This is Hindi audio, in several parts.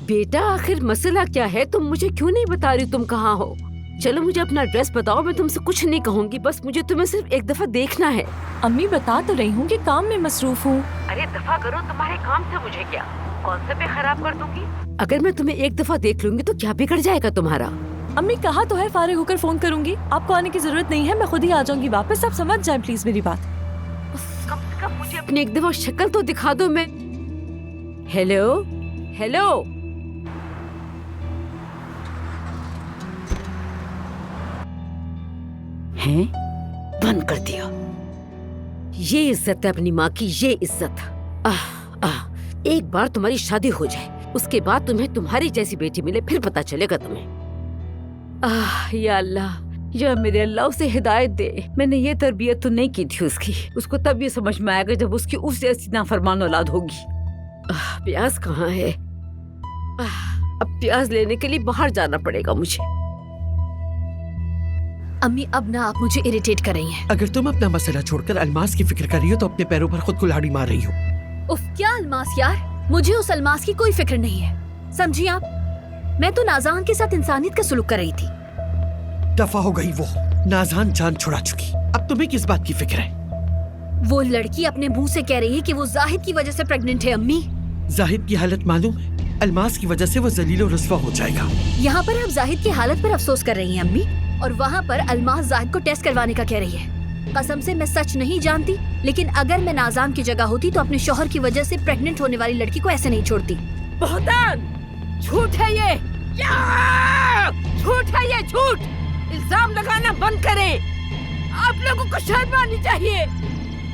बेटा आखिर मसला क्या है? तुम मुझे क्यों नहीं बता रही तुम कहाँ हो? चलो मुझे अपना एड्रेस बताओ, मैं तुमसे कुछ नहीं कहूँगी, बस मुझे तुम्हें सिर्फ एक दफा देखना है। अम्मी बता तो रही हूँ कि काम में मसरूफ हूँ। अरे दफा करो, तुम्हारे काम से मुझे क्या? कौन से पे खराब कर दूंगी? अगर मैं तुम्हें एक दफा देख लूंगी तो क्या बिगड़ जाएगा तुम्हारा? अम्मी कहा तो है फारिग होकर फोन करूंगी, आपको आने की जरूरत नहीं है, मैं खुद ही आ जाऊंगी वापस। आप समझ जाएं प्लीज मेरी बात। कम से कम मुझे अपनी एक दफा शक्ल तो दिखा दो। मैं हेलो हेलो हैं? बंद कर दिया। ये इज्जत है अपनी माँ की, ये इज्जत। एक बार तुम्हारी शादी हो जाए, उसके बाद तुम्हें तुम्हारी जैसी बेटी मिले, फिर पता चलेगा तुम्हें। या अल्लाह, या मेरे अल्लाह उसे हिदायत दे। मैंने ये तरबियत तो नहीं की थी उसकी। उसको तब ये समझ में आएगा जब उसकी उस जैसी नाफरमान औलाद होगी। प्याज कहाँ है? अब प्याज लेने के लिए बाहर जाना पड़ेगा मुझे। अम्मी अब ना आप मुझे इरिटेट कर रही हैं। अगर तुम अपना मसला छोड़कर अलमास की फिक्र कर रही हो तो अपने पैरों पर खुद कुल्हाड़ी मार रही हो। उफ, क्या अलमास यार, मुझे उस अलमास की कोई फिक्र नहीं है, समझी आप? मैं तो नाज़ान के साथ इंसानियत का सलूक कर रही थी। दफा हो गई वो, नाज़ान जान छुड़ा चुकी, अब तुम्हें किस बात की फिक्र है? वो लड़की अपने मुंह से कह रही है कि वो जाहिद की वजह से प्रेग्नेंट है। अम्मी, जाहिद की हालत मालूम है? अलमास की वजह से वो जलील और रुस्वा हो जाएगा। यहाँ पर आप जाहिद की हालत पर अफसोस कर रही हैं अम्मी, और वहाँ पर अलमास जाहिद को टेस्ट करवाने का कह रही है। कसम से मैं सच नहीं जानती, लेकिन अगर मैं नाज़ान की जगह होती तो अपने शौहर की वजह से प्रेग्नेंट होने वाली लड़की को ऐसे नहीं छोड़ती। बहतान, झूठ है ये, झूठ है ये, झूठ। इल्जाम लगाना बंद करें। आप लोगों को शर्म आनी चाहिए।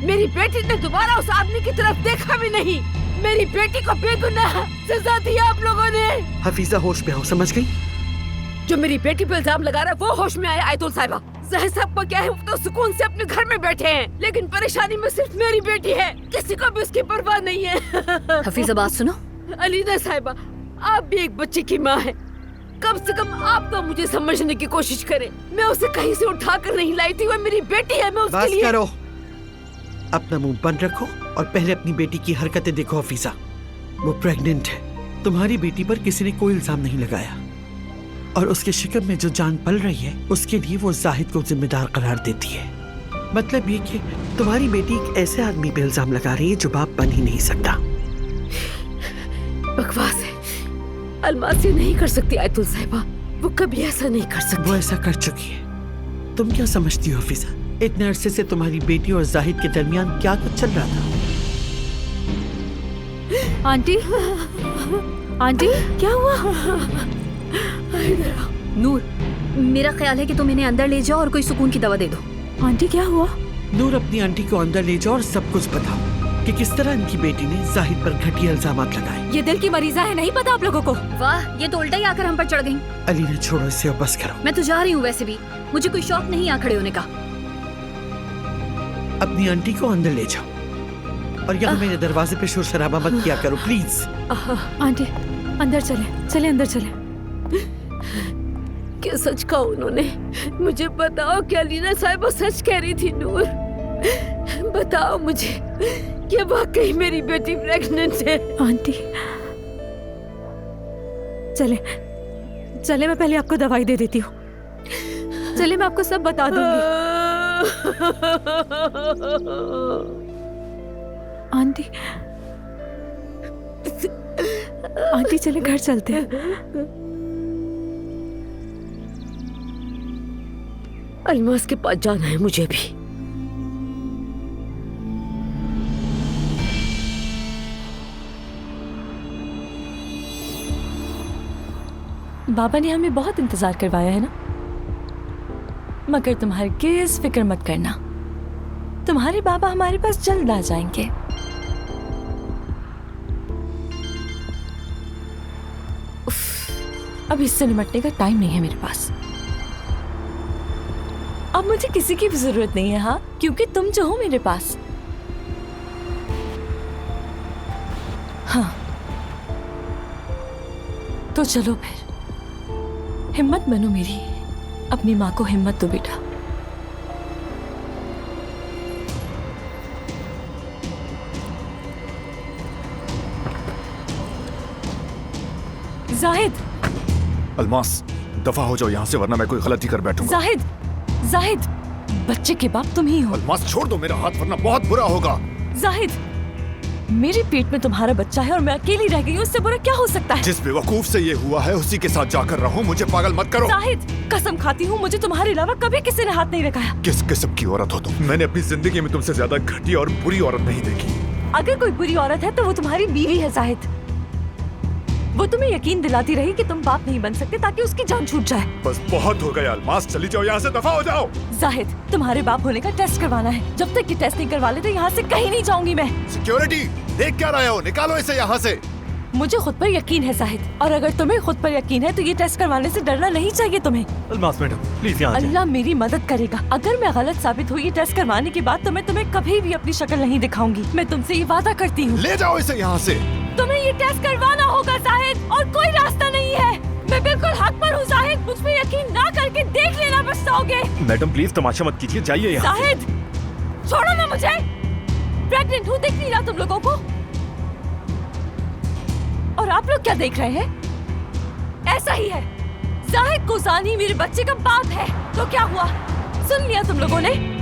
मेरी बेटी ने दोबारा उस आदमी की तरफ देखा भी नहीं। मेरी बेटी को बेगुनाह सजा दी आप लोगों ने। हफीजा होश में हो, समझ गई? जो मेरी बेटी पे इल्जाम लगा रहा है वो होश में आया। आयतुल साहिबा, जाहिद साहब को क्या है, वो तो सुकून से अपने घर में बैठे हैं, लेकिन परेशानी में सिर्फ मेरी बेटी है, किसी को भी उसकी परवाह नहीं है। हफीजा बात सुनो। अलीना साहिबा, आप भी एक बच्चे की माँ है, कम से कम आप तो मुझे समझने की कोशिश करें। मैं उसे कहीं से उठा कर नहीं लाई थी, वो मेरी बेटी है, मैं उसके लिए। करो, अपना मुंह बंद रखो और पहले अपनी बेटी की हरकतें देखो। हफीजा, वो प्रेग्नेंट है, तुम्हारी बेटी पर किसी ने कोई इल्जाम नहीं लगाया, और उसके शिकम में जो जान पल रही है उसके लिए वो जाहिद को जिम्मेदार करार देती है। मतलब ये कि तुम्हारी बेटी एक ऐसे आदमी पे इल्जाम लगा रही है जो बाप बन ही नहीं सकता। बकवास है, अलमास ये नहीं कर सकती आयतुल साहिबा, वो कभी ऐसा नहीं कर सकती। वो ऐसा कर चुकी है। तुम क्या समझती हो हफीजा, इतने अरसे से तुम्हारी बेटी और जाहिद के दरमियान क्या कुछ चल रहा था? आंटी, आंटी क्या हुआ? नूर, मेरा ख्याल है कि तुम इन्हें अंदर ले जाओ और कोई सुकून की दवा दे दो। आंटी क्या हुआ? नूर, अपनी आंटी को अंदर ले जाओ और सब कुछ बताओ कि किस तरह इनकी बेटी ने जाहिद पर घटिया इल्जामात लगाए। ये दिल की मरीजा है, नहीं पता आप लोगों को? वाह, ये तो उल्टा ही आकर हम पर चढ़ गई। अली ने छोड़ो इसे और बस करो। मैं तो जा रही हूँ, वैसे भी मुझे कोई शौक नहीं यहाँ खड़े होने का। अपनी आंटी को अंदर ले जाओ और यहाँ मेरे दरवाजे पे शोर शराबा मत किया करो प्लीज। आंटी अंदर चले, चले अंदर चले। क्या सच कहा उन्होंने? मुझे बताओ कि अलीना साहिबा सच कह रही थी? नूर, बताओ मुझे कि वाकई मेरी बेटी प्रेग्नेंट है। आंटी चले चले, मैं पहले आपको दवाई दे देती हूँ। चले, मैं आपको सब बता दूंगी। आंटी आंटी चले घर चलते हैं। अलमास के पास जाना है मुझे भी। बाबा ने हमें बहुत इंतजार करवाया है ना, मगर तुम हरगिज़ फिक्र मत करना, तुम्हारे बाबा हमारे पास जल्द आ जाएंगे। अब इससे निपटने का टाइम नहीं है मेरे पास। अब मुझे किसी की भी जरूरत नहीं है, हाँ, क्योंकि तुम जो हो मेरे पास। हाँ तो चलो फिर, हिम्मत बनो मेरी, अपनी माँ को हिम्मत दो बेटा। जाहिद, अलमास, दफा हो जाओ यहाँ से वरना मैं कोई गलती कर बैठूंगा। जाहिद, जाहिद, बच्चे के बाप तुम ही हो। अलमास छोड़ दो मेरा हाथ वरना बहुत बुरा होगा। जाहिद, मेरे पेट में तुम्हारा बच्चा है और मैं अकेली रह गई हूँ, उससे बुरा क्या हो सकता है? जिस बेवकूफ से ये हुआ है उसी के साथ जाकर रहूं, मुझे पागल मत करो। जाहिद, कसम खाती हूँ मुझे तुम्हारे अलावा कभी किसी ने हाथ नहीं लगाया। किस किस्म की औरत हो तुम? मैंने अपनी जिंदगी में तुमसे ज्यादा घटिया और बुरी औरत नहीं देखी। अगर कोई बुरी औरत है तो वो तुम्हारी बीवी है जाहिद। वो तुम्हें यकीन दिलाती रही कि तुम बाप नहीं बन सकते ताकि उसकी जान छूट जाए। बस बहुत हो गया अलमास, चली जाओ यहाँ से, दफा हो जाओ। जाहिद, तुम्हारे बाप होने का टेस्ट करवाना है। जब तक ये टेस्ट नहीं करवा लेते यहाँ से कहीं नहीं जाऊंगी मैं। सिक्योरिटी, देख क्या रहे हो? निकालो इसे यहाँ से। मुझे खुद पर यकीन है जाहिद, और अगर तुम्हें खुद पर यकीन है तो ये टेस्ट करवाने से डरना नहीं चाहिए तुम्हें। अलमास मैडम प्लीज यहाँ अल्लाह मेरी मदद करेगा। अगर मैं गलत साबित हुई ये टेस्ट करवाने के बाद तो मैं तुम्हें कभी भी अपनी शक्ल नहीं दिखाऊंगी। मैं तुमसे ये वादा करती हूँ। ले जाओ इसे यहाँ से। तुम्हें ये टेस्ट करवाना होगा जाहिद, और कोई रास्ता नहीं है। मैं बिल्कुल हक पर हूँ जाहिद, मुझ पे यकीन ना करके देख लेना, पछताओगे। मैडम प्लीज तमाशा मत कीजिए, जाइए यहाँ। जाहिद, छोड़ो ना मुझे। प्रेग्नेंट हूँ, दिख नहीं रहा तुम लोगों को? और आप लोग क्या देख रहे हैं? ऐसा ही है, जाहिद कोसानी मेरे बच्चे का बाप है। तो क्या हुआ? सुन लिया तुम लोगों ने?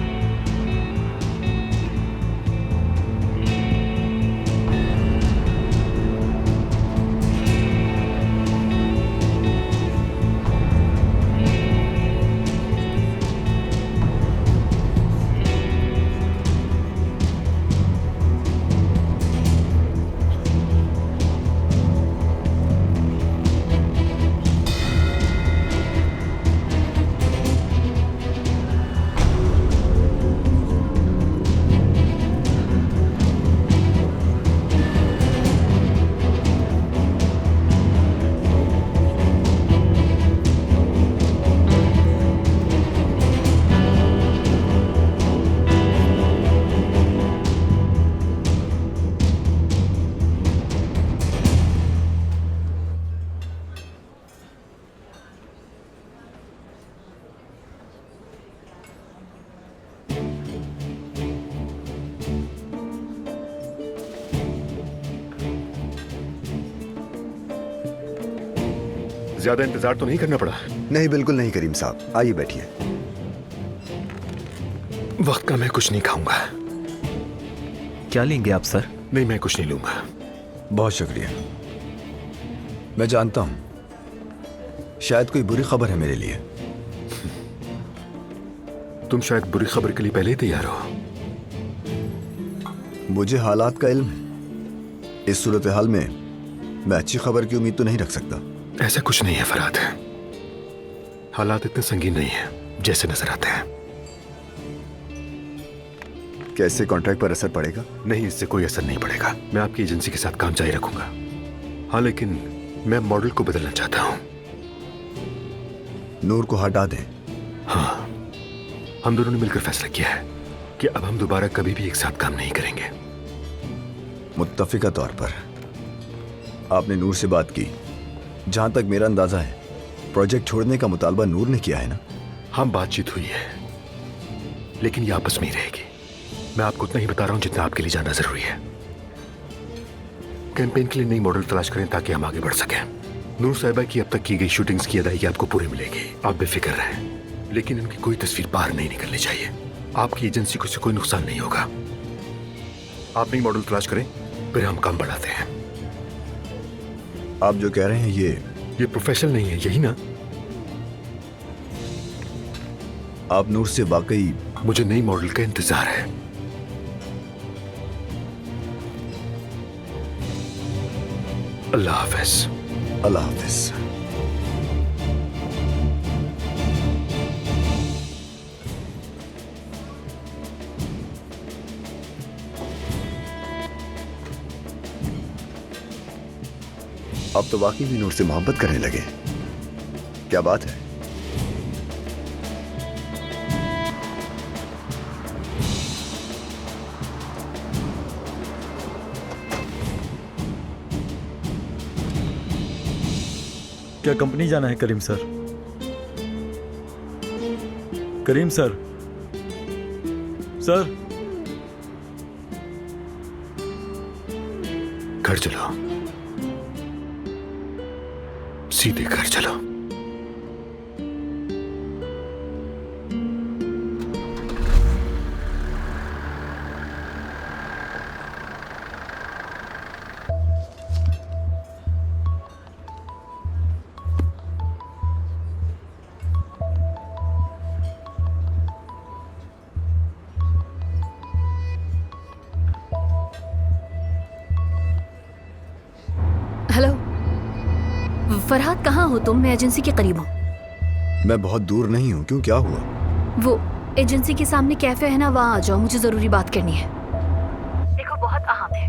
ज्यादा इंतजार तो नहीं करना पड़ा? नहीं, बिल्कुल नहीं करीम साहब, आइए बैठिए। वक्त का मैं कुछ नहीं खाऊंगा। क्या लेंगे आप सर? नहीं, मैं कुछ नहीं लूंगा। बहुत शुक्रिया। मैं जानता हूं शायद कोई बुरी खबर है मेरे लिए। तुम शायद बुरी खबर के लिए पहले ही तैयार हो। मुझे हालात का इल्म है। इस सूरत हाल में मैं अच्छी खबर की उम्मीद तो नहीं रख सकता। ऐसा कुछ नहीं है फरहाद, हालात इतने संगीन नहीं है जैसे नजर आते हैं। कैसे कॉन्ट्रैक्ट पर असर पड़ेगा? नहीं, इससे कोई असर नहीं पड़ेगा। मैं आपकी एजेंसी के साथ काम जारी रखूंगा। हाँ, लेकिन मैं मॉडल को बदलना चाहता हूँ। नूर को हटा दें। हाँ, हम दोनों ने मिलकर फैसला किया है कि अब हम दोबारा कभी भी एक साथ काम नहीं करेंगे। मुत्तफिका तौर पर आपने नूर से बात की। जहां तक मेरा अंदाजा है प्रोजेक्ट छोड़ने का मुतालबा नूर ने किया है ना? हाँ, बातचीत हुई है, लेकिन ये आपस में ही रहेगी। मैं आपको उतना ही बता रहा हूं जितना आपके लिए जानना जरूरी है। कैंपेन के लिए नई मॉडल तलाश करें ताकि हम आगे बढ़ सकें। नूर साहिबा की अब तक की गई शूटिंग्स की अदायगी आपको पूरी मिलेगी, आप बेफिक्र रहें। लेकिन इनकी कोई तस्वीर बाहर नहीं निकलनी चाहिए। आपकी एजेंसी को इससे कोई नुकसान नहीं होगा। आप नई मॉडल तलाश करें, फिर हम काम बढ़ाते हैं। आप जो कह रहे हैं ये प्रोफेशनल नहीं है, यही ना? आप नूर से वाकई? मुझे नई मॉडल का इंतजार है। अल्लाह हाफिज। अल्लाह हाफिज। अब तो वाकई भी नूर से मोहब्बत करने लगे। क्या बात है? क्या कंपनी जाना है करीम सर? करीम सर, सर घर चलो। सीधे घर चलो। हेलो फरहाद, कहाँ हो तुम? मैं एजेंसी के करीब हूँ। मैं बहुत दूर नहीं हूँ, क्यों, क्या हुआ? वो एजेंसी के सामने कैफे है ना, वहाँ आ जाओ, मुझे जरूरी बात करनी है। देखो बहुत अहम है।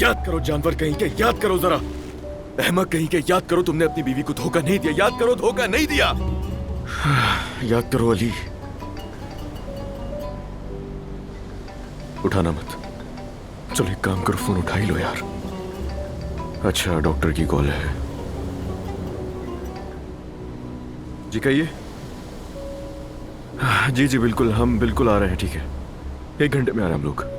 याद करो जानवर कहीं के, याद करो जरा। अहमक कहीं के, याद करो तुमने अपनी बीवी को धोखा नहीं दिया। याद करो, धोखा नहीं दिया। याद करो अली। उठाना मत। चलो एक काम करो, फोन उठा ही लो यार। अच्छा, डॉक्टर की कॉल है। जी कहिए। जी जी बिल्कुल, हम बिल्कुल आ रहे हैं। ठीक है, 1 घंटे में आ रहे हैं हम लोग।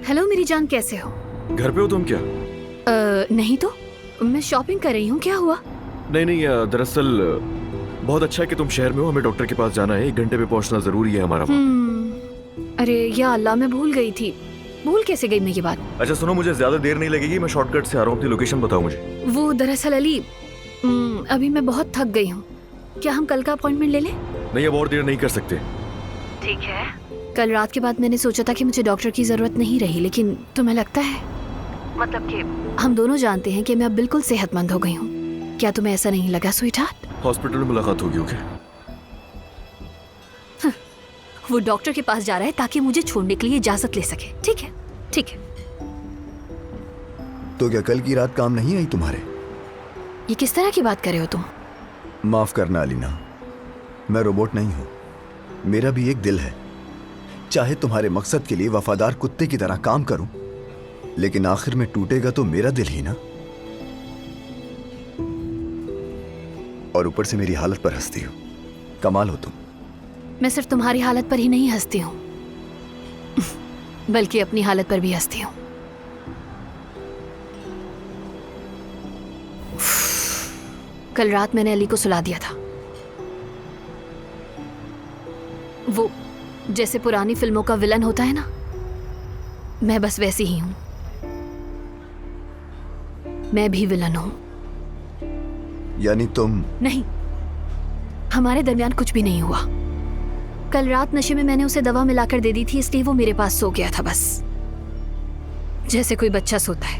हेलो मेरी जान, कैसे हो? घर पे हो तुम क्या? नहीं तो, मैं शॉपिंग कर रही हूँ। क्या हुआ? नहीं नहीं, दरअसल बहुत अच्छा है कि तुम शहर में हो। हमें डॉक्टर के पास जाना है, 1 घंटे में पहुंचना जरूरी है हमारा वहाँ। अरे या अल्लाह, मैं भूल गई थी। भूल कैसे गई मैं ये बात? अच्छा सुनो, मुझे ज्यादा देर नहीं लगेगी, मैं शॉर्टकट से आ रहा हूँ। अपनी लोकेशन बताओ मुझे। वो दरअसल अली, अभी मैं बहुत थक गई हूँ। क्या हम कल का अपॉइंटमेंट ले लें? नहीं, अब और देर नहीं कर सकते। ठीक है। कल रात के बाद मैंने सोचा था कि मुझे डॉक्टर की जरूरत नहीं रही, लेकिन तुम्हें लगता है, मतलब कि हम दोनों जानते हैं कि मैं अब बिल्कुल सेहतमंद हो गई हूँ। क्या तुम्हें ऐसा नहीं लगा स्वीटहार्ट? हॉस्पिटल में मुलाकात होगी, ओके? वो डॉक्टर के पास जा रहा है ताकि मुझे छोड़ने के लिए इजाजत ले सके। ठीक है, ठीक है। तो क्या कल की रात काम नहीं आई तुम्हारे? ये किस तरह की बात कर रहे हो तुम? माफ करना अलीना, मैं रोबोट नहीं हूं। मेरा भी एक दिल है। चाहे तुम्हारे मकसद के लिए वफादार कुत्ते की तरह काम करूं, लेकिन आखिर में टूटेगा तो मेरा दिल ही ना। और ऊपर से मेरी हालत पर हंसती हो। कमाल हो तुम। मैं सिर्फ तुम्हारी हालत पर ही नहीं हंसती हूँ, बल्कि अपनी हालत पर भी हंसती हूँ। कल रात मैंने अली को सुला दिया था। वो जैसे पुरानी फिल्मों का विलन होता है ना, मैं बस वैसी ही हूं। मैं भी विलन हूं। यानी तुम? नहीं, हमारे दरमियान कुछ भी नहीं हुआ। कल रात नशे में मैंने उसे दवा मिलाकर दे दी थी, इसलिए वो मेरे पास सो गया था, बस जैसे कोई बच्चा सोता है।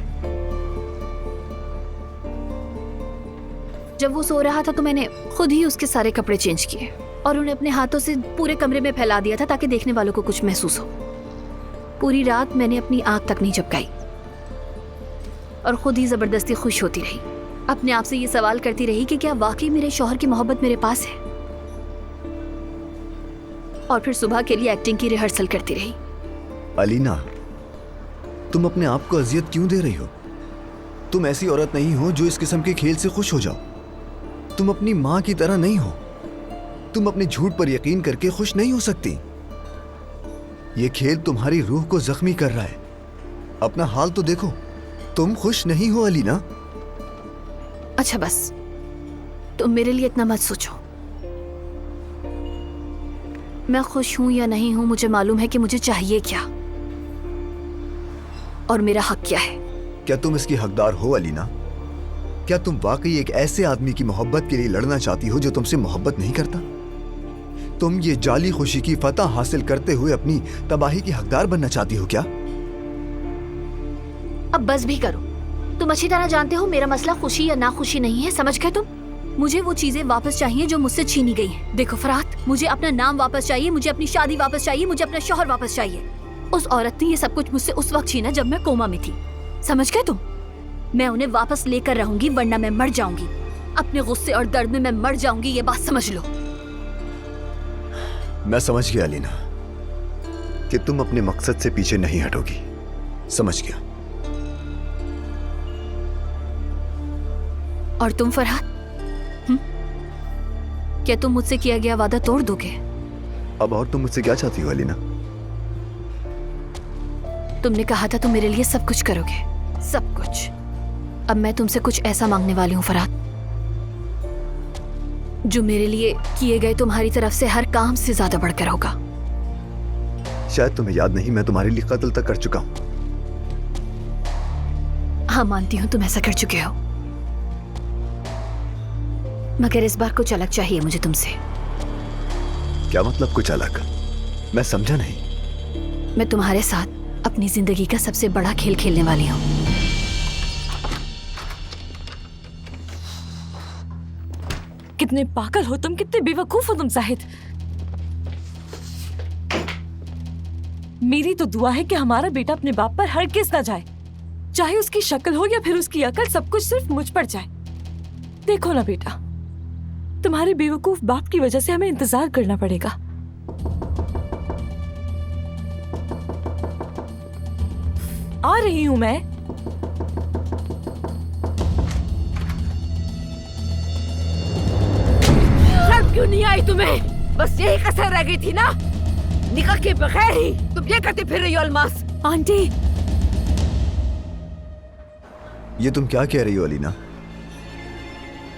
जब वो सो रहा था तो मैंने खुद ही उसके सारे कपड़े चेंज किए और उन्हें अपने हाथों से पूरे कमरे में फैला दिया था ताकि देखने वालों को कुछ महसूस हो। पूरी रात मैंने अपनी आंख तक नहीं झपकाई और खुद ही जबरदस्ती खुश होती रही। अपने आप से ये सवाल करती रही कि क्या वाकई मेरे शौहर की मोहब्बत मेरे पास है। और फिर सुबह के लिए एक्टिंग की रिहर्सल करती रही। अलीना, तुम अपने आप को अजियत क्यों दे रही हो? तुम ऐसी औरत नहीं हो जो इस किस्म के खेल से खुश हो जाओ। तुम अपनी माँ की तरह नहीं हो। तुम अपने झूठ पर यकीन करके खुश नहीं हो सकती। ये खेल तुम्हारी रूह को जख्मी कर रहा है। अपना हाल तो देखो, तुम खुश नहीं हो अलीना। अच्छा बस, तुम मेरे लिए इतना मत सोचो। मैं खुश हूं या नहीं हूं, मुझे मालूम है कि मुझे चाहिए क्या और मेरा हक क्या है। क्या तुम इसकी हकदार हो अलीना? क्या तुम वाकई एक ऐसे आदमी की मोहब्बत के लिए लड़ना चाहती हो जो तुमसे मोहब्बत नहीं करता? तुम ये जाली खुशी की फतह हासिल करते हुए अपनी तबाही की हकदार बनना चाहती हो क्या? अब बस भी करो। तुम अच्छी तरह जानते हो मेरा मसला खुशी या नाखुशी नहीं है, समझ गए तुम? मुझे वो चीजें वापस चाहिए जो मुझसे छीनी गई हैं। देखो फरहाद, मुझे अपना नाम वापस चाहिए, मुझे अपनी शादी वापस चाहिए, मुझे अपना शौहर वापस चाहिए। उस औरत ने ये सब कुछ मुझसे उस वक्त छीना जब मैं कोमा में थी। समझ गए तुम? मैं उन्हें वापस लेकर रहूंगी, वरना मैं मर जाऊंगी। अपने गुस्से और दर्द में मैं मर जाऊंगी, ये बात समझ लो। मैं समझ गया अलीना कि तुम अपने मकसद से पीछे नहीं हटोगी। समझ गया। और तुम फरहाद, क्या तुम मुझसे किया गया वादा तोड़ दोगे? अब और तुम मुझसे क्या चाहती हो अलीना? तुमने कहा था तुम मेरे लिए सब कुछ करोगे, सब कुछ। अब मैं तुमसे कुछ ऐसा मांगने वाली हूँ फरहाद, जो मेरे लिए किए गए तुम्हारी तरफ से हर काम से ज्यादा बढ़कर होगा। शायद तुम्हें याद नहीं, मैं तुम्हारे लिए कत्ल तक कर चुका हूं। हाँ मानती हूँ तुम ऐसा कर चुके हो, मगर इस बार कुछ अलग चाहिए मुझे तुमसे। क्या मतलब कुछ अलग? मैं समझा नहीं। मैं तुम्हारे साथ अपनी जिंदगी का सबसे बड़ा खेल खेलने वाली हूँ। कितने पागल हो तुम, कितने बेवकूफ हो तुम जाहिद। मेरी तो दुआ है कि हमारा बेटा अपने बाप पर हरगिज़ ना जाए, चाहे उसकी शक्ल हो या फिर उसकी अकल, सब कुछ सिर्फ मुझ पर जाए। देखो ना बेटा, तुम्हारे बेवकूफ बाप की वजह से हमें इंतजार करना पड़ेगा। आ रही हूं मैं। शर्म क्यों नहीं आई तुम्हें? बस यही कसर रह गई थी ना, निकाह के बगैर ही तुम ये करती फिर रही हो अलमास। आंटी, ये तुम क्या कह रही हो अलीना?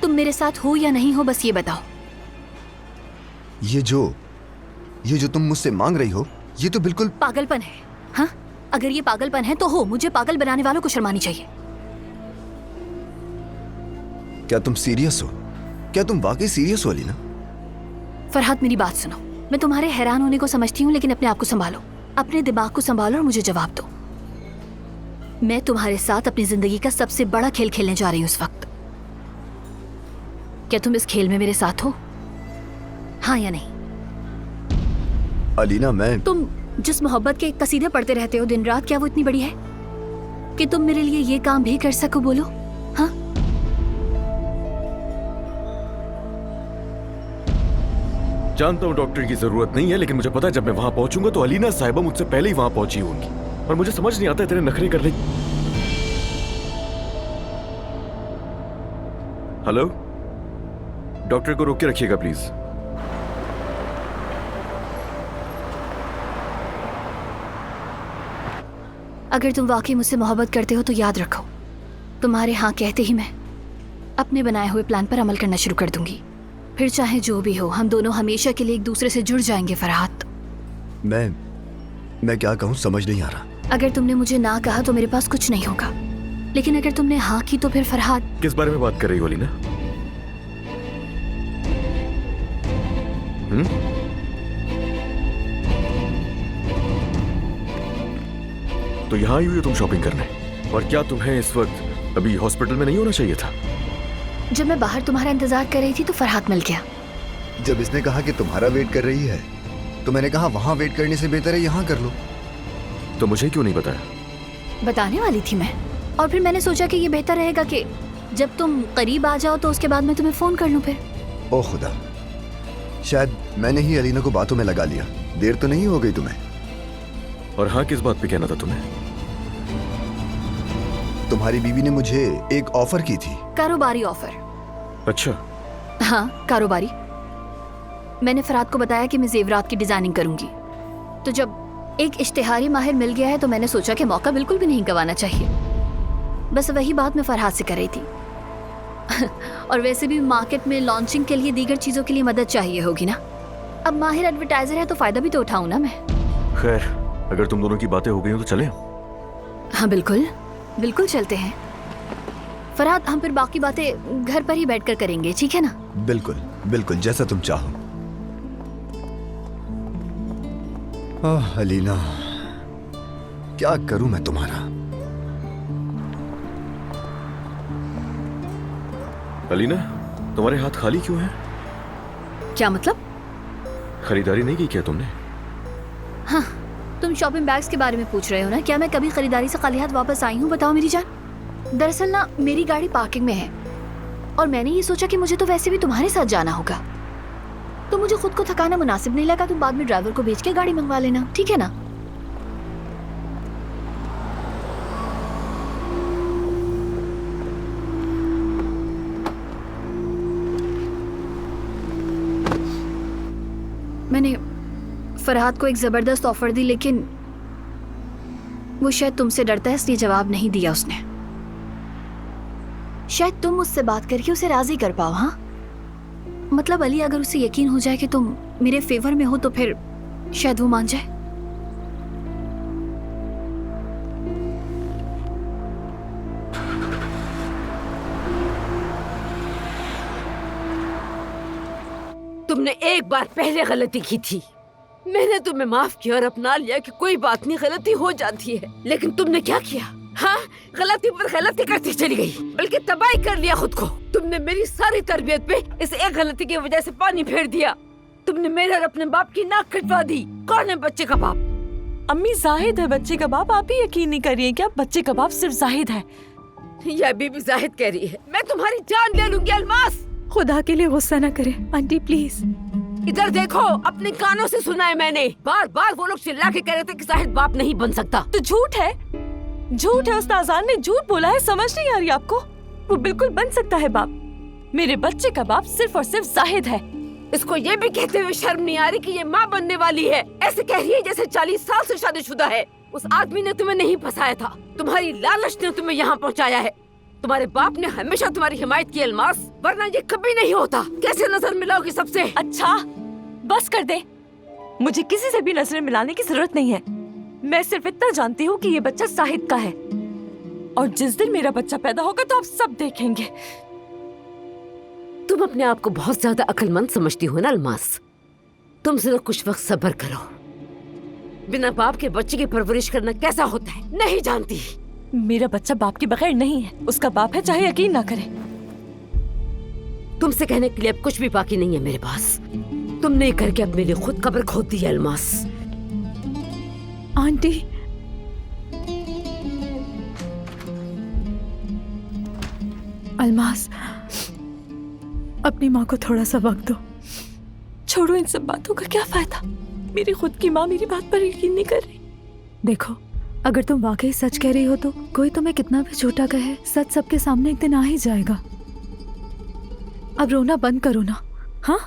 तुम मेरे साथ हो या नहीं हो, बस ये बताओ। ये जो तुम मुझसे मांग रही हो, ये तो बिल्कुल पागलपन है। हाँ, अगर ये पागलपन है तो हो, मुझे पागल बनाने वालों को शर्मानी चाहिए। क्या तुम सीरियस हो? क्या तुम वाकई सीरियस हो अलीना? फरहाद मेरी बात सुनो, मैं तुम्हारे हैरान होने को समझती हूँ, लेकिन अपने आप को संभालो, अपने दिमाग को संभालो और मुझे जवाब दो। मैं तुम्हारे साथ अपनी जिंदगी का सबसे बड़ा खेल खेलने जा रही हूँ इस वक्त। क्या तुम इस खेल में मेरे साथ हो, हाँ या नहीं? अलीना, तुम जिस मोहब्बत के कसीदे पढ़ते रहते हो दिन रात, क्या वो इतनी बड़ी है कि तुम मेरे लिए ये काम भी कर सको? बोलो हाँ। जानता हूँ डॉक्टर की जरूरत नहीं है, लेकिन मुझे पता है जब मैं वहां पहुंचूंगा तो अलीना साहिबा मुझसे पहले ही वहां पहुंची होंगी, और मुझे समझ नहीं आता तेरे नखरे करने। हेलो, डॉक्टर को रोक के रखिएगा प्लीज। अगर तुम वाकई मुझसे मोहब्बत करते हो तो याद रखो, तुम्हारे हाँ कहते ही मैं अपने बनाए हुए प्लान पर अमल करना शुरू कर दूंगी। फिर चाहे जो भी हो, हम दोनों हमेशा के लिए एक दूसरे से जुड़ जाएंगे फरहाद। मैं क्या कहूँ समझ नहीं आ रहा। अगर तुमने मुझे ना कहा तो मेरे पास कुछ नहीं होगा, लेकिन अगर तुमने हाँ की तो फिर फरहाद। किस बारे में बात कर रही हो अलीना? तो यहाँ आई हुई हो तुम शॉपिंग करने, और क्या तुम्हें इस वक्त अभी हॉस्पिटल में नहीं होना चाहिए था? जब मैं बाहर तुम्हारा इंतजार कर रही थी तो फरहाद मिल गया। जब इसने कहा कि तुम्हारा वेट कर रही है तो मैंने कहा वहां वेट करने से बेहतर है यहाँ कर लो। तो मुझे क्यों नहीं बताया? बताने वाली थी मैं, और फिर मैंने सोचा कि ये बेहतर रहेगा कि जब तुम करीब आ जाओ तो उसके बाद मैं तुम्हें फोन कर लूं। फिर ओ खुदा, शायद मैंने ही अलीना को बातों में लगा लिया। देर तो नहीं हो गई तुम्हें? और हाँ, किस बात पे कहना था तुम्हें? तुम्हारी बीवी ने मुझे एक ऑफर की थी। कारोबारी ऑफर। अच्छा। हाँ, कारोबारी। मैंने फरहाद को बताया कि मैं जेवरात की डिजाइनिंग करूंगी, तो जब एक इश्तिहारी माहिर मिल गया है तो मैंने सोचा कि मौका बिल्कुल भी नहीं गंवाना चाहिए। बस वही बात मैं फरहाद से कर रही थी। और वैसे भी मार्केट में लॉन्चिंग के लिए दीगर चीजों के लिए मदद चाहिए होगी ना। अब माहिर एडवर्टाइजर है तो फायदा भी तो उठाऊं ना मैं। खैर, अगर तुम दोनों की बातें हो गई हो तो चलें। हाँ बिल्कुल, बिल्कुल चलते हैं फरहाद। हम फिर बाकी बातें घर पर ही बैठकर करेंगे, ठीक है ना? बिल्कुल बिल्कुल, जैसा तुम चाहो। अलीना, क्या करूं मैं तुम्हारा? अलीना, तुम्हारे हाथ खाली क्यों हैं? क्या मतलब? खरीदारी नहीं की क्या तुमने? हाँ, तुम शॉपिंग बैग्स के बारे में पूछ रहे हो ना? क्या मैं कभी खरीदारी से खाली हाथ वापस आई हूँ? बताओ मेरी जान। दरअसल ना मेरी गाड़ी पार्किंग में है और मैंने ये सोचा कि मुझे तो वैसे भी तुम्हारे साथ जाना होगा, तो मुझे खुद को थकाना मुनासिब नहीं लगा। तुम बाद में ड्राइवर को भेज के गाड़ी मंगवा लेना, ठीक है ना? मैंने फरहाद को एक जबरदस्त ऑफर दी, लेकिन वो शायद तुमसे डरता है इसलिए जवाब नहीं दिया उसने। शायद तुम मुझसे बात करके उसे राजी कर पाओ। हाँ, मतलब अली, अगर उसे यकीन हो जाए कि तुम मेरे फेवर में हो तो फिर शायद वो मान जाए। तुमने एक बार पहले गलती की थी, मैंने तुम्हें माफ किया और अपना लिया कि कोई बात नहीं, गलती हो जाती है। लेकिन तुमने क्या किया? हाँ, गलती पर गलती करती चली गई, बल्कि तबाही कर लिया खुद को। तुमने मेरी सारी तरबियत पे इस एक गलती की वजह से पानी फेर दिया। तुमने मेरे और अपने बाप की नाक कटवा दी। कौन है बच्चे का बाप? अम्मी, जाहिद है बच्चे का बाप। आप ही यकीन नहीं कर रही हैं क्या? बच्चे का बाप सिर्फ जाहिद है। यह अभी भी जाहिद कह रही है। मैं तुम्हारी जान ले लूंगी अलमास। खुदा के लिए गुस्सा न करें आंटी, प्लीज। इधर देखो, अपने कानों से सुना है मैंने। बार बार वो लोग चिल्ला के कह रहे थे कि जाहिद बाप नहीं बन सकता। तो झूठ है, झूठ है। उस्ताद आज़ान ने झूठ बोला है। समझ नहीं आ रही आपको? वो बिल्कुल बन सकता है बाप। मेरे बच्चे का बाप सिर्फ और सिर्फ जाहिद है। इसको ये भी कहते हुए शर्म नहीं आ रही कि ये माँ बनने वाली है? ऐसे कह रही है जैसे 40 साल से शादीशुदा है। उस आदमी ने तुम्हें नहीं फंसाया था, तुम्हारी लालच ने तुम्हें यहाँ पहुँचाया है। तुम्हारे बाप ने हमेशा तुम्हारी हिमायत की अलमास, वरना ये कभी नहीं होता। कैसे नजर मिलाओगी सबसे? अच्छा, बस कर दे। मुझे किसी से भी नजरें मिलाने की जरूरत नहीं है। मैं सिर्फ इतना जानती हूँ कि ये बच्चा साहिद का है, और जिस दिन मेरा बच्चा पैदा होगा तो आप सब देखेंगे। तुम अपने आप को बहुत ज्यादा अक्लमंद समझती हो ना अलमास? तुम जरा कुछ वक्त सब्र करो। बिना बाप के बच्चे की परवरिश करना कैसा होता है नहीं जानती। मेरा बच्चा बाप के बगैर नहीं है। उसका बाप है, चाहे यकीन ना करे। तुमसे कहने के लिए अब कुछ भी बाकी नहीं है मेरे पास। तुमने करके अब मेरे खुद कब्र खोद दी है अलमास। आंटी, अलमास, अपनी माँ को थोड़ा सा वक्त दो। छोड़ो इन सब बातों का, क्या फायदा? मेरी खुद की माँ मेरी बात पर यकीन नहीं कर रही। देखो, अगर तुम वाकई सच कह रही हो तो कोई तुम्हें कितना भी झूठा कहे, सच सबके सामने एक दिन आ ही जाएगा। अब रोना बंद करो ना। हाँ,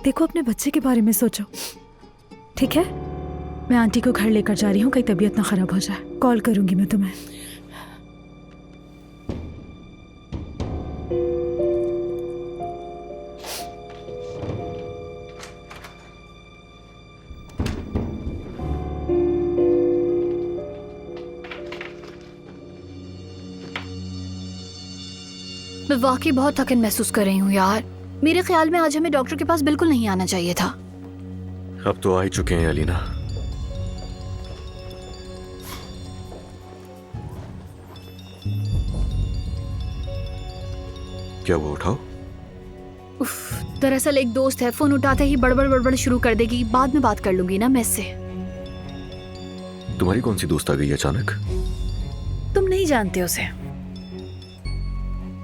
देखो, अपने बच्चे के बारे में सोचो, ठीक है? मैं आंटी को घर लेकर जा रही हूँ, कहीं तबीयत ना खराब हो जाए। कॉल करूंगी मैं तुम्हें। मैं वाकई बहुत थकन महसूस कर रही हूँ यार। मेरे ख्याल में आज हमें डॉक्टर के पास बिल्कुल नहीं आना चाहिए था। अब तो आ ही चुके हैं अलीना। क्या हुआ, उठाओ। उफ, दरअसल एक दोस्त है, फोन उठाते ही बड़बड़ बड़बड़ शुरू कर देगी। बाद में बात कर लूंगी ना मैं इससे। तुम्हारी कौन सी दोस्त आ गई अचानक? तुम नहीं जानते उसे।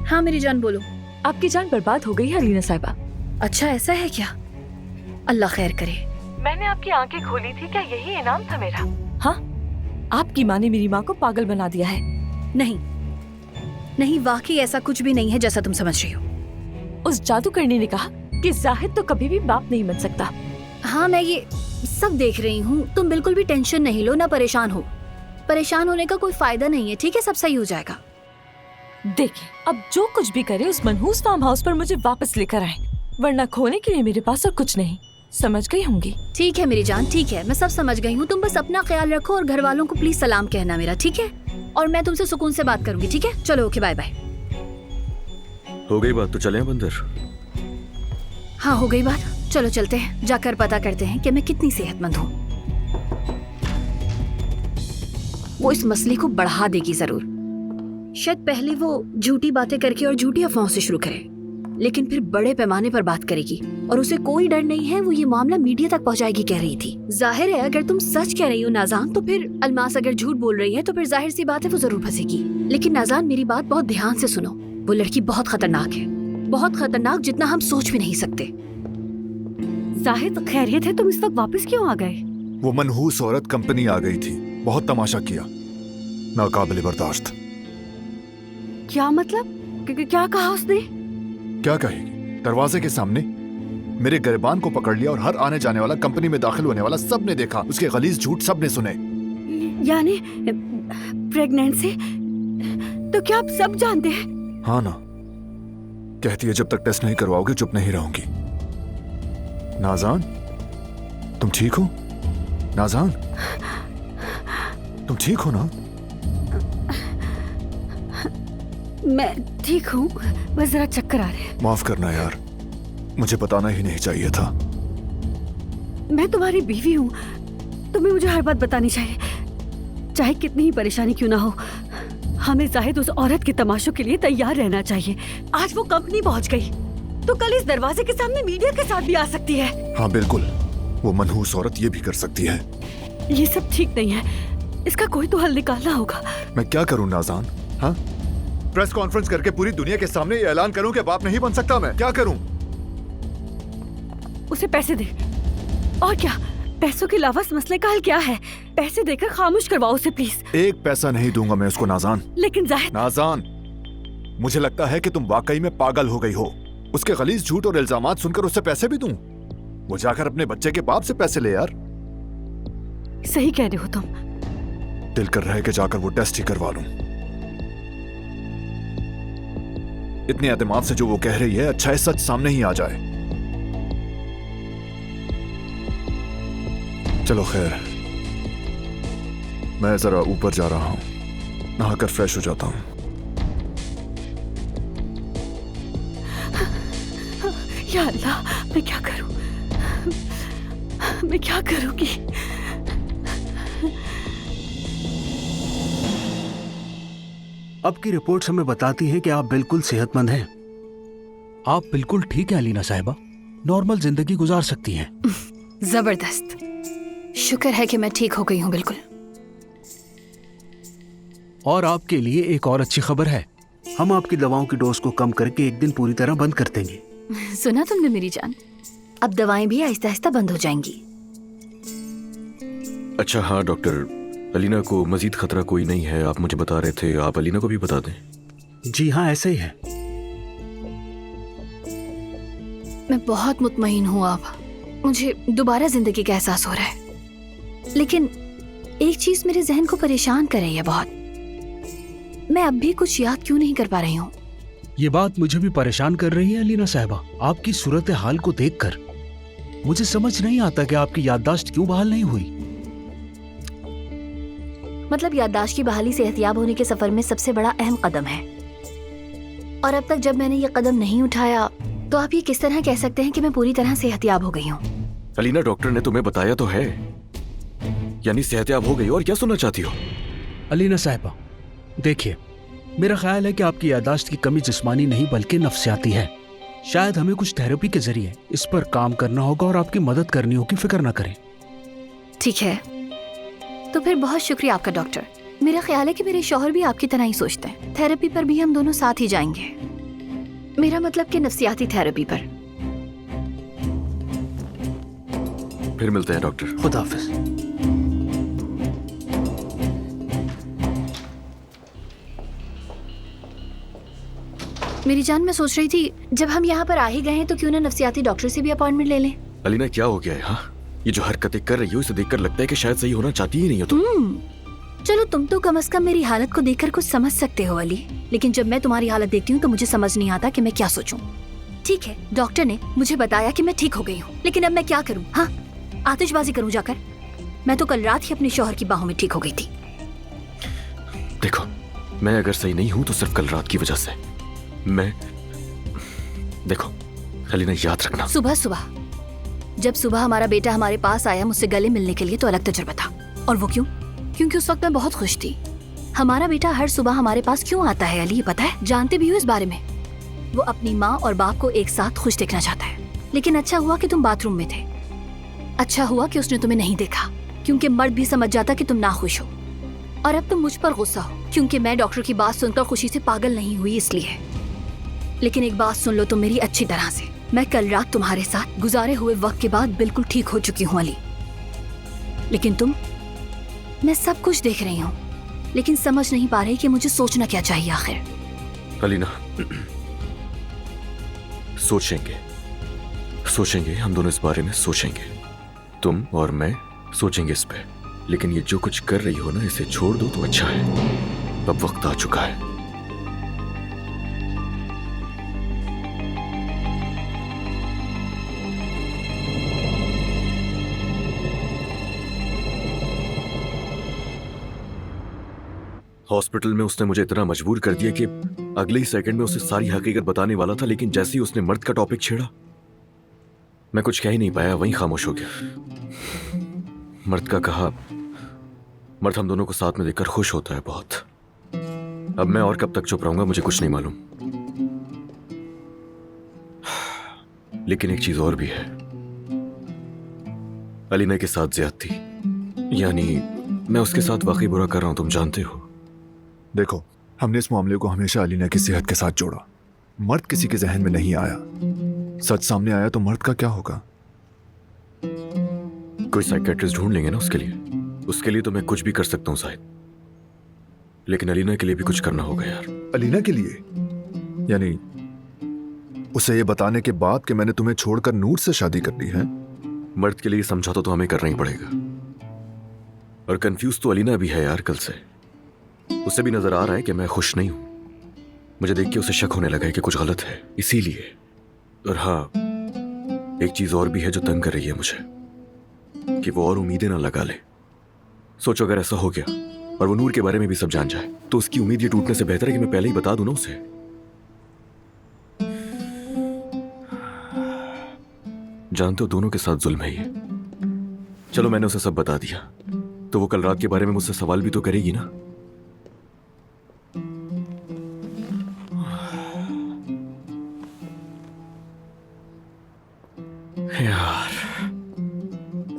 हाँ मेरी जान, बोलो। आपकी जान बर्बाद हो गई है अलीना साहिबा। अच्छा, ऐसा है क्या? अल्लाह खैर करे। मैंने आपकी आंखें खोली थी, क्या यही इनाम था मेरा? हाँ, आपकी माँ ने मेरी माँ को पागल बना दिया है। नहीं नहीं, वाकई ऐसा कुछ भी नहीं है जैसा तुम समझ रही हो। उस जादूगरनी ने कहा कि जाहिद तो कभी भी बाप नहीं बन सकता। हाँ, मैं ये सब देख रही हूँ। तुम बिल्कुल भी टेंशन नहीं लो, ना परेशान हो। परेशान होने का कोई फायदा नहीं है, ठीक है? सब सही हो जाएगा। देखिए, अब जो कुछ भी करे उस मनहूस फार्म हाउस पर मुझे वापस लेकर आए, वरना खोने के लिए मेरे पास और कुछ नहीं। समझ गई होंगी? ठीक है मेरी जान, ठीक है, मैं सब समझ गई हूँ। तुम बस अपना ख्याल रखो और घर वालों को प्लीज सलाम कहना मेरा, ठीक है? और मैं तुमसे सुकून से बात करूंगी, ठीक है? चलो, ओके, बाय बाय। हो गई बात तो चलें अब अंदर। हाँ, हो गई बात। चलो चलते हैं, जाकर पता करते हैं कि मैं कितनी सेहतमंद हूँ। वो इस मसले को बढ़ा देगी जरूर। शायद पहले वो झूठी बातें करके और झूठी अफवाहों से शुरू करे, लेकिन फिर बड़े पैमाने पर बात करेगी और उसे कोई डर नहीं है, वो ये मामला मीडिया तक पहुंचाएगी कह रही थी। जाहिर है अगर तुम सच कह रही हो नाज़ान, तो फिर अलमास अगर झूठ बोल रही है तो फिर जाहिर सी बात है वो जरूर फंसेगी। लेकिन नाज़ान मेरी बात बहुत ध्यान से सुनो, वो लड़की बहुत खतरनाक है, बहुत खतरनाक, जितना हम सोच भी नहीं सकते। जाहिद खैरियत है? तुम इस वक्त वापस क्यों आ गए? वो मनहूस औरत कंपनी आ गई थी, बहुत तमाशा किया, नाकाबिले बर्दाश्त। क्या मतलब? क्या कहा उसने? क्या कहेगी? दरवाजे के सामने मेरे गिरबान को पकड़ लिया और हर आने जाने वाला, कंपनी में दाखिल होने वाला सब ने देखा, उसके गलीज झूठ सब ने सुने। यानी प्रेगनेंसी? तो क्या आप सब जानते हैं? हाँ ना, कहती है जब तक टेस्ट नहीं करवाओगे चुप नहीं रहूंगी। नाज़ान, तुम ठीक हो? नाज़ान, तुम ठीक हो ना? मैं ठीक हूँ, बस जरा चक्कर आ रहे हैं। माफ करना यार, मुझे बताना ही नहीं चाहिए था। मैं तुम्हारी बीवी हूँ, तुम्हें मुझे हर बात बतानी चाहिए, चाहे कितनी ही परेशानी क्यों ना हो। हमें जाहिद उस औरत के तमाशों के लिए तैयार रहना चाहिए। आज वो कंपनी पहुँच गई तो कल इस दरवाजे के सामने मीडिया के साथ भी आ सकती है। हाँ बिल्कुल, वो मनहूस औरत ये भी कर सकती है। ये सब ठीक नहीं है, इसका कोई तो हल निकालना होगा। मैं क्या करूं नाज़ान? हाँ, प्रेस कॉन्फ्रेंस करके पूरी दुनिया के सामने ये ऐलान करूं कि बाप नहीं बन सकता मैं? क्या करूं? उसे पैसे दे। और क्या, पैसों के अलावा इस मसले का हल क्या है? पैसे देकर खामोश करवाओ उसे प्लीज। एक पैसा नहीं दूंगा मैं उसको नाज़ान। लेकिन जाहिद। नाज़ान, मुझे लगता है कि तुम वाकई में पागल हो गई हो। उसके गलीज झूठ और इल्जामात सुनकर उससे पैसे भी दूं? वो जाकर अपने बच्चे के बाप से पैसे ले यार। सही कह रहे हो तुम। दिल कर रहा है कि जाकर वो टेस्ट ही करवा लूं। इतने एतमाद से जो वो कह रही है, अच्छा है सच सामने ही आ जाए। चलो खैर, मैं जरा ऊपर जा रहा हूं, नहाकर फ्रेश हो जाता हूं। या अल्लाह, मैं क्या करूं? मैं क्या करूंगी? अब की रिपोर्ट्स हमें बताती हैं कि आप बिल्कुल सेहतमंद हैं। आप बिल्कुल ठीक हैं अलीना साहिबा, नॉर्मल जिंदगी गुजार सकती हैं। जबरदस्त, शुक्र है कि मैं ठीक हो गई हूँ बिल्कुल। और आपके लिए एक और अच्छी खबर है, हम आपकी दवाओं की डोज को कम करके एक दिन पूरी तरह बंद कर देंगे। सुना तुमने मेरी जान, अब दवाएं भी आहिस्ता आहिस्ता बंद हो जाएंगी। अच्छा हाँ डॉक्टर, अलीना को मजीद खतरा कोई नहीं है, आप मुझे बता रहे थे, आप अलीना को भी बता दें। जी हाँ, ऐसे ही है। मैं बहुत मुतमईन हूँ अब, मुझे दोबारा जिंदगी का एहसास हो रहा है। लेकिन एक चीज मेरे जहन को परेशान कर रही है बहुत। मैं अब भी कुछ याद क्यों नहीं कर पा रही हूँ? ये बात मुझे भी परेशान कर रही है अलीना साहिबा। आपकी सूरत हाल को देखकर मुझे समझ नहीं आता कि आपकी याददाश्त क्यों बहाल नहीं हुई। मतलब याददाश्त की बहाली सेहतियाब होने के सफर में सबसे बड़ा अहम कदम है, और अब तक जब मैंने ये कदम नहीं उठाया तो आप ये किस तरह कह सकते हैं कि मैं पूरी तरह सेहतियाब हो गई हूँ? अलीना, डॉक्टर ने तुम्हें बताया तो है, यानी सेहतियाब हो गई, और क्या सुनना चाहती हो? अलीना साहिबा देखिए, मेरा ख्याल है कि आपकी याददाश्त की कमी जिस्मानी नहीं बल्कि नफ्सियाती है। शायद हमें कुछ थेरेपी के जरिए इस पर काम करना होगा और आपकी मदद करनी होगी, फिक्र ना करें। ठीक है, तो फिर बहुत शुक्रिया आपका डॉक्टर। मेरा ख्याल है कि मेरे शौहर भी आपकी तरह ही सोचते हैं। थेरेपी पर भी हम दोनों साथ ही जाएंगे, मेरा मतलब कि नफ्सियाती थेरेपी पर। फिर मिलते हैं डॉक्टर। खुदा हाफिज। मेरी जान, मैं सोच रही थी जब हम यहाँ पर आ ही गए हैं तो क्यों ना नफ्सियाती डॉक्टर से भी अपॉइंटमेंट ले लें। अलीना, क्या हो गया है? हाँ, ये जो हरकतें कर रही हो इसे देखकर लगता है कि शायद सही होना चाहती ही नहीं हो तुम। चलो, तुम तो कम से कम मेरी हालत को देखकर कुछ समझ सकते हो अली, लेकिन जब मैं तुम्हारी हालत देखती हूँ तो मुझे समझ नहीं आता कि मैं क्या सोचूं। ठीक है, डॉक्टर ने मुझे बताया कि मैं ठीक हो गई हूँ, लेकिन अब मैं क्या करूँ? हाँ, आतिशबाजी करूँ जाकर? मैं तो कल रात ही अपने शौहर की बाहों में ठीक हो गई थी। देखो, मैं अगर सही नहीं हूँ तो सिर्फ कल रात की वजह से। मैं देखो अलीना, याद रखना, जब सुबह हमारा बेटा हमारे पास आया मुझसे गले मिलने के लिए तो अलग तजुर्बा था। और वो क्यों? क्योंकि उस वक्त मैं बहुत खुश थी। हमारा बेटा हर सुबह हमारे पास क्यों आता है अली, ये पता है? जानते भी हो इस बारे में? वो अपनी माँ और बाप को एक साथ खुश देखना चाहता है। लेकिन अच्छा हुआ कि तुम बाथरूम में थे। अच्छा हुआ कि उसने तुम्हें नहीं देखा, क्योंकि मर्द भी समझ जाता कि तुम नाखुश हो। और अब तुम मुझ पर गुस्सा हो क्योंकि मैं डॉक्टर की बात सुनकर खुशी से पागल नहीं हुई इसलिए। लेकिन एक बात सुन लो तुम मेरी अच्छी तरह से, मैं कल रात तुम्हारे साथ गुजारे हुए वक्त के बाद बिल्कुल ठीक हो चुकी हूँ अली। लेकिन तुम, मैं सब कुछ देख रही हूँ लेकिन समझ नहीं पा रही कि मुझे सोचना क्या चाहिए आखिर। अलीना, सोचेंगे हम दोनों इस बारे में सोचेंगे। तुम और मैं सोचेंगे इस पे। लेकिन ये जो कुछ कर रही हो ना, इसे छोड़ दो तो अच्छा है। अब वक्त आ चुका है। हॉस्पिटल में उसने मुझे इतना मजबूर कर दिया कि अगले ही सेकंड में उसे सारी हकीकत बताने वाला था, लेकिन जैसे ही उसने मर्द का टॉपिक छेड़ा, मैं कुछ कह ही नहीं पाया, वहीं खामोश हो गया। मर्द का कहा, मर्द हम दोनों को साथ में देखकर खुश होता है बहुत। अब मैं और कब तक चुप रहूंगा, मुझे कुछ नहीं मालूम। लेकिन एक चीज और भी है, अलीना के साथ ज्यादती, यानी मैं उसके साथ वाकई बुरा कर रहा हूं, तुम जानते हो। देखो, हमने इस मामले को हमेशा अलीना की सेहत के साथ जोड़ा। मर्द किसी के जहन में नहीं आया। सच सामने आया तो मर्द का क्या होगा? कोई साइकियाट्रिस्ट ढूंढ लेंगे ना उसके लिए। उसके लिए तो मैं कुछ भी कर सकता हूँ शायद, लेकिन अलीना के लिए भी कुछ करना होगा यार। अलीना के लिए? यानी उसे ये बताने के बाद कि मैंने तुम्हें छोड़कर नूर से शादी कर ली है? मर्द के लिए समझौता तो हमें करना ही पड़ेगा। और कंफ्यूज तो अलीना भी है यार कल से। उसे भी नजर आ रहा है कि मैं खुश नहीं हूं। मुझे देख के उसे शक होने लगा है कि कुछ गलत है, इसीलिए। और हाँ, एक चीज और भी है जो तंग कर रही है मुझे, कि वो और उम्मीदें ना लगा ले। सोचो अगर ऐसा हो गया और वो नूर के बारे में भी सब जान जाए, तो उसकी उम्मीद ये टूटने से बेहतर है कि मैं पहले ही बता दूं ना उसे। जानते हो दोनों के साथ जुल्म है ये। चलो मैंने उसे सब बता दिया, तो वो कल रात के बारे में मुझसे सवाल भी तो करेगी ना। यार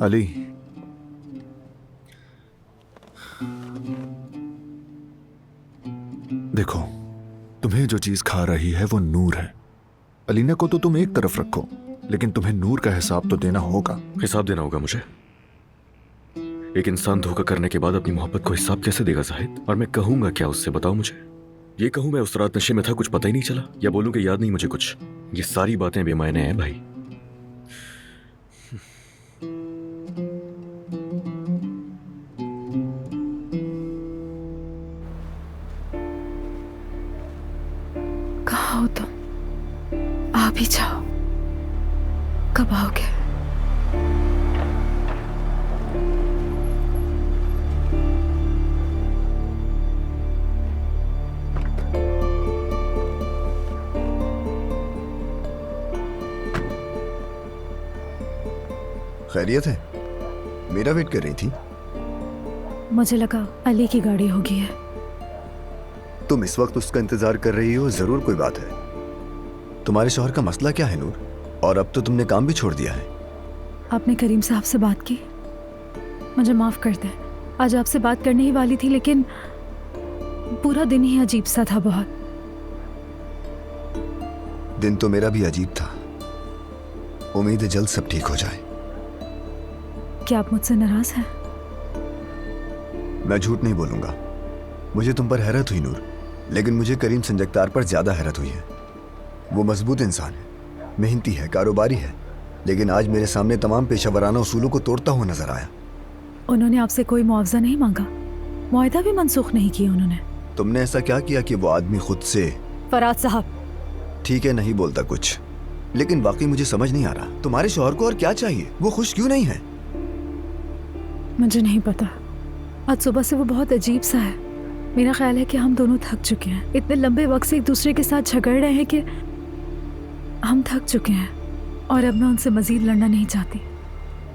अली, देखो, तुम्हें जो चीज खा रही है वो नूर है। अलीना को तो तुम एक तरफ रखो, लेकिन तुम्हें नूर का हिसाब तो देना होगा। हिसाब देना होगा मुझे? एक इंसान धोखा करने के बाद अपनी मोहब्बत को हिसाब कैसे देगा जाहिद? और मैं कहूंगा क्या उससे, बताओ मुझे। ये कहूं मैं उस रात नशे में था, कुछ पता ही नहीं चला, या बोलूं कि याद नहीं मुझे कुछ? ये सारी बातें बेमायने हैं भाई। कहाँ हो तुम? आ भी जाओ। कब आओगे? खैरियत है? मेरा वेट कर रही थी? मुझे लगा अली की गाड़ी होगी है। तुम इस वक्त उसका इंतजार कर रही हो, जरूर कोई बात है। तुम्हारे शौहर का मसला क्या है नूर? और अब तो तुमने काम भी छोड़ दिया है। आपने करीम साहब से बात की? मुझे माफ कर दें, आज आपसे बात करने ही वाली थी, लेकिन पूरा दिन ही अजीब सा था बहुत। दिन तो मेरा भी अजीब था। उम्मीद है जल्द सब ठीक हो जाए। क्या आप मुझसे नाराज हैं? मैं झूठ नहीं बोलूंगा, मुझे तुम पर हैरत हुई नूर, लेकिन मुझे करीम संजक्तार पर ज्यादा हैरत हुई है। वो मजबूत इंसान है, मेहनती है, कारोबारी है, लेकिन आज मेरे सामने तमाम पेशावराना उसूलों को तोड़ता हुआ नजर आया। उन्होंने आपसे कोई मुआवजा नहीं मांगा? मुआहदा भी मनसूख नहीं किया उन्होंने? तुमने ऐसा क्या किया कि वो आदमी खुद से? फराज साहब, ठीक है, नहीं बोलता कुछ, लेकिन वाकई मुझे समझ नहीं आ रहा तुम्हारे शौहर को और क्या चाहिए? वो खुश क्यों नहीं है? मुझे नहीं पता, आज सुबह से वो बहुत अजीब सा है। मेरा ख्याल है कि हम दोनों थक चुके हैं। इतने लंबे वक्त से एक दूसरे के साथ झगड़ रहे हैं कि हम थक चुके हैं, और अब मैं उनसे मजीद लड़ना नहीं चाहती।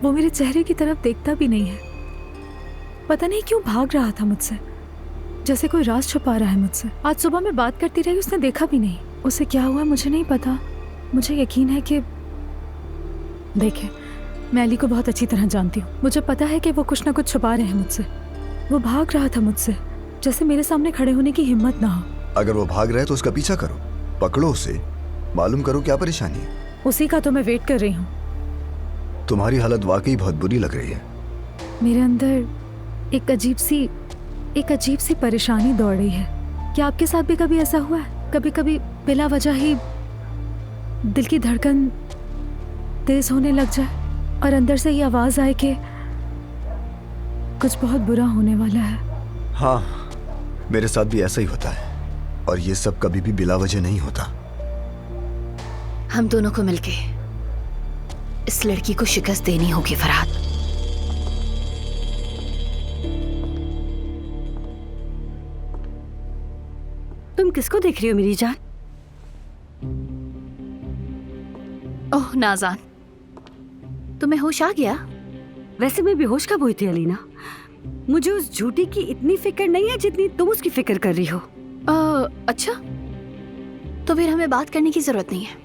वो मेरे चेहरे की तरफ देखता भी नहीं है। पता नहीं क्यों भाग रहा था मुझसे, जैसे कोई राज छुपा रहा है मुझसे। आज सुबह मैं बात करती रही, उसने देखा भी नहीं। उसे क्या हुआ मुझे नहीं पता। मुझे यकीन है कि देखे, मैं अली को बहुत अच्छी तरह जानती हूँ। मुझे पता है कि वो कुछ ना कुछ छुपा रहे हैं मुझसे। वो भाग रहा था मुझसे, जैसे मेरे सामने खड़े होने की हिम्मत ना हो। अगर वो भाग रहा है तो उसका पीछा करो, पकड़ो उसे, मालूम करो क्या परेशानी है। उसी का तो मैं वेट कर रही हूँ। तुम्हारी हालत वाकई बहुत बुरी लग रही है। मेरे अंदर एक अजीब सी परेशानी दौड़ रही है। क्या आपके साथ भी कभी ऐसा हुआ है? कभी कभी बिला वजह ही दिल की धड़कन तेज होने लग जाए और अंदर से ये आवाज आए कि कुछ बहुत बुरा होने वाला है। हाँ, मेरे साथ भी ऐसा ही होता है और ये सब कभी भी बिला वजह नहीं होता। हम दोनों को मिलके इस लड़की को शिकस्त देनी होगी फरहाद। तुम किसको देख रही हो मेरी जान? ओह नाज़ान, तुम्हें होश आ गया? वैसे मैं बेहोश कब हुई थी अलीना? मुझे उस झूठी की इतनी फिक्र नहीं है जितनी तुम उसकी फिक्र कर रही हो। अच्छा, तो फिर हमें बात करने की जरूरत नहीं है।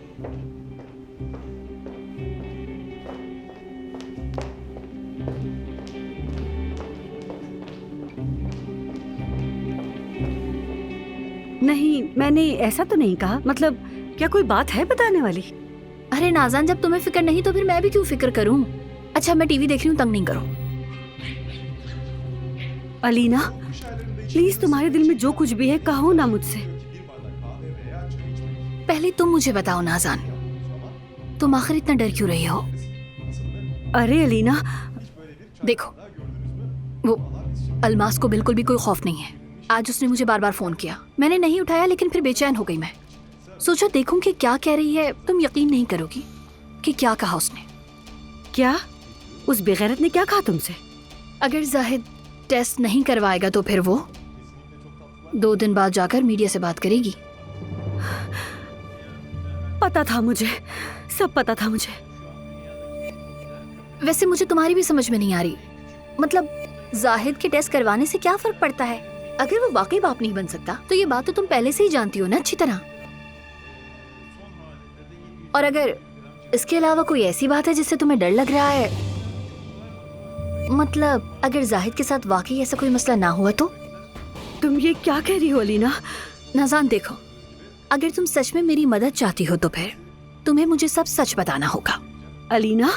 नहीं, मैंने ऐसा तो नहीं कहा। मतलब क्या कोई बात है बताने वाली? अरे नाज़ान, जब तुम्हें फिक्र नहीं तो फिर मैं भी क्यों फिक्र करूं? अच्छा, मैं टीवी देख रही हूँ, तंग नहीं करो। अलीना, प्लीज तुम्हारे दिल में जो कुछ भी है कहो ना मुझसे। पहले तुम मुझे बताओ नाज़ान, तुम आखिर इतना डर क्यों रही हो? अरे अलीना, देखो, वो अलमास को बिल्कुल भी कोई खौफ नहीं है। आज उसने मुझे बार बार फोन किया, मैंने नहीं उठाया, लेकिन फिर बेचैन हो गई मैं। सोचा देखूं कि क्या कह रही है। तुम यकीन नहीं करोगी कि क्या कहा उसने। क्या? उस बेगैरत ने क्या कहा तुमसे? अगर जाहिद टेस्ट नहीं करवाएगा तो फिर वो 2 दिन बाद जाकर मीडिया से बात करेगी। पता था मुझे, सब पता था मुझे। वैसे मुझे तुम्हारी भी समझ में नहीं आ रही। मतलब जाहिद के टेस्ट करवाने से क्या फर्क पड़ता है? अगर वो वाकई बाप नहीं बन सकता तो ये बात तो तुम पहले से ही जानती हो ना अच्छी तरह। और अगर इसके अलावा कोई ऐसी बात है जिससे तुम्हें डर लग रहा है, मतलब अगर जाहिद के साथ वाकई ऐसा कोई मसला ना हुआ तो? तुम ये क्या कह रही हो अलीना? नाज़ान देखो, अगर तुम सच में मेरी मदद चाहती हो तो फिर तुम्हें मुझे सब सच बताना होगा। अलीना,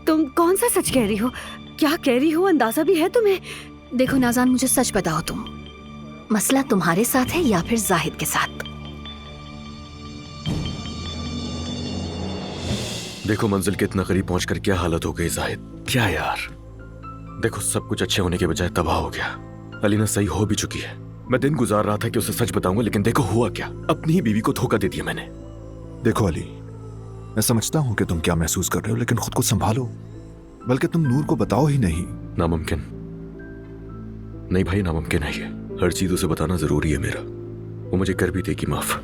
तुम कौन सा सच कह रही हो? क्या कह रही हो? अंदाजा भी है तुम्हें? देखो नाज़ान, मुझे सच बताओ, तुम मसला तुम्हारे साथ है या फिर जाहिद के साथ? देखो मंजिल के इतना करीब पहुंचकर क्या हालत हो गई जाहिद। क्या यार, देखो सब कुछ अच्छे होने के बजाय तबाह हो गया। अलीना सही हो भी चुकी है। मैं दिन गुजार रहा था कि उसे सच बताऊंगा, लेकिन देखो हुआ क्या। अपनी ही बीवी को धोखा दे दिया मैंने। देखो अली, मैं समझता हूं कि तुम क्या महसूस कर रहे हो, लेकिन खुद को संभालो। बल्कि तुम नूर को बताओ ही नहीं। नामुमकिन नहीं भाई, नामुमकिन है ये। हर चीज उसे बताना जरूरी है मेरा। वो मुझे कर भी देगी माफ।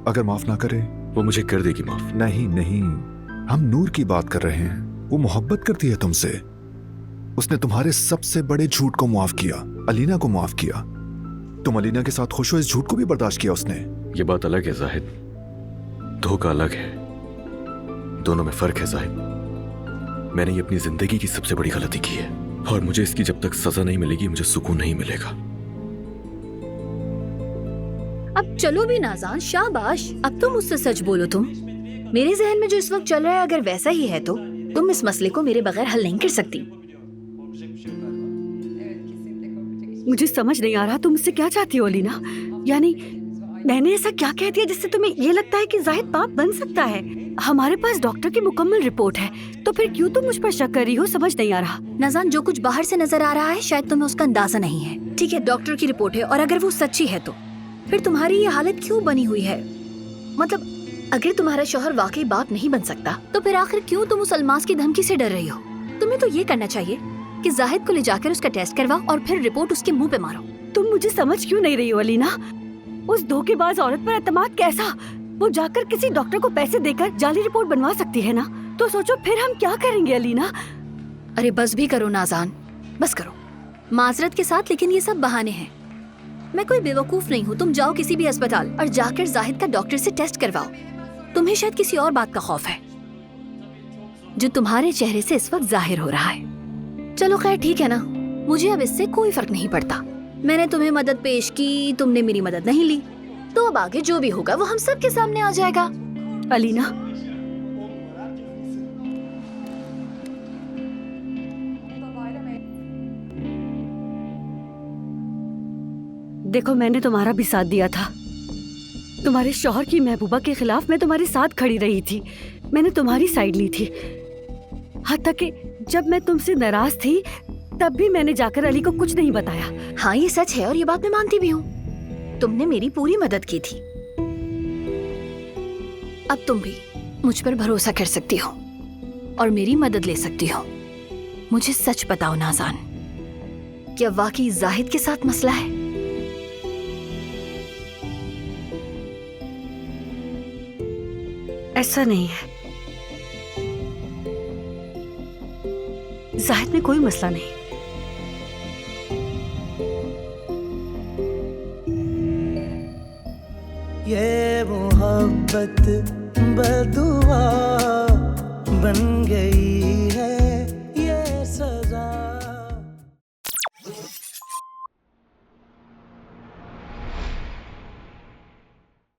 अगर माफ ना करे? वो मुझे कर देगी माफ। नहीं नहीं, हम नूर की बात कर रहे हैं। वो मोहब्बत करती है तुमसे। उसने तुम्हारे सबसे बड़े झूठ को माफ किया, अलीना को माफ किया। तुम अलीना के साथ खुश हो, इस झूठ को भी बर्दाश्त किया उसने। ये बात अलग है जाहिद, धोखा अलग है। दोनों में फर्क है जाहिद। मैंने ये अपनी जिंदगी की सबसे बड़ी गलती की है और मुझे इसकी जब तक सजा नहीं मिलेगी मुझे सुकून नहीं मिलेगा। अब चलो भी नाज़ान, शाबाश। अब तुम मुझसे सच बोलो। तुम मेरे जहन में जो इस वक्त चल रहा है अगर वैसा ही है तो तुम इस मसले को मेरे बगैर हल नहीं कर सकती। मुझे समझ नहीं आ रहा तुम मुझसे क्या चाहती हो अलीना। यानी मैंने ऐसा क्या कह दिया जिससे तुम्हें ये लगता है कि जाहिद बाप बन सकता है? हमारे पास डॉक्टर की मुकम्मल रिपोर्ट है, तो फिर क्यों तुम मुझ पर शक कर रही हो? समझ नहीं आ रहा। नाज़ान, जो कुछ बाहर से नजर आ रहा है शायद तुम्हें उसका अंदाजा नहीं है। ठीक है, डॉक्टर की रिपोर्ट है और अगर वो सच्ची है तो फिर तुम्हारी ये हालत क्यों बनी हुई है? मतलब अगर तुम्हारा शौहर वाकई बाप नहीं बन सकता तो फिर आखिर क्यों तुम उस अलमास की धमकी से डर रही हो? तुम्हें तो ये करना चाहिए कि जाहिद को ले जाकर उसका टेस्ट करवाओ और फिर रिपोर्ट उसके मुंह पे मारो। तुम मुझे समझ क्यों नहीं रही हो अलीना? उस धोखेबाज औरत पर एतमाद कैसा? वो जाकर किसी डॉक्टर को पैसे देकर जाली रिपोर्ट बनवा सकती है ना? तो सोचो फिर हम क्या करेंगे अलीना? अरे बस भी करो नाज़ान, बस करो। माजरत के साथ, लेकिन ये सब बहाने हैं। मैं कोई बेवकूफ नहीं हूँ। तुम जाओ किसी भी अस्पताल और जाकर जाहिद का डॉक्टर से टेस्ट करवाओ। तुम्हें शायद किसी और बात का खौफ है जो तुम्हारे चेहरे से इस वक्त जाहिर हो रहा है। चलो खैर ठीक है ना, मुझे अब इससे कोई फर्क नहीं पड़ता। मैंने तुम्हें मदद पेश की, तुमने मेरी मदद नहीं ली, तो अब आगे जो भी होगा वो हम सब के सामने आ जाएगा। अलीना, देखो मैंने तुम्हारा भी साथ दिया था। तुम्हारे शौहर की महबूबा के खिलाफ मैं तुम्हारे साथ खड़ी रही थी। मैंने तुम्हारी साइड ली थी। हत्ता कि जब मैं तुमसे नाराज थी तब भी मैंने जाकर अली को कुछ नहीं बताया। हाँ ये सच है और ये बात मैं मानती भी हूँ। तुमने मेरी पूरी मदद की थी। अब तुम भी मुझ पर भरोसा कर सकती हो और मेरी मदद ले सकती हो। मुझे सच बताओ नाज़ान, क्या वाकई जाहिद के साथ मसला है? ऐसा नहीं है, जाहिद में कोई मसला नहीं। ये मोहब्बत बदुआ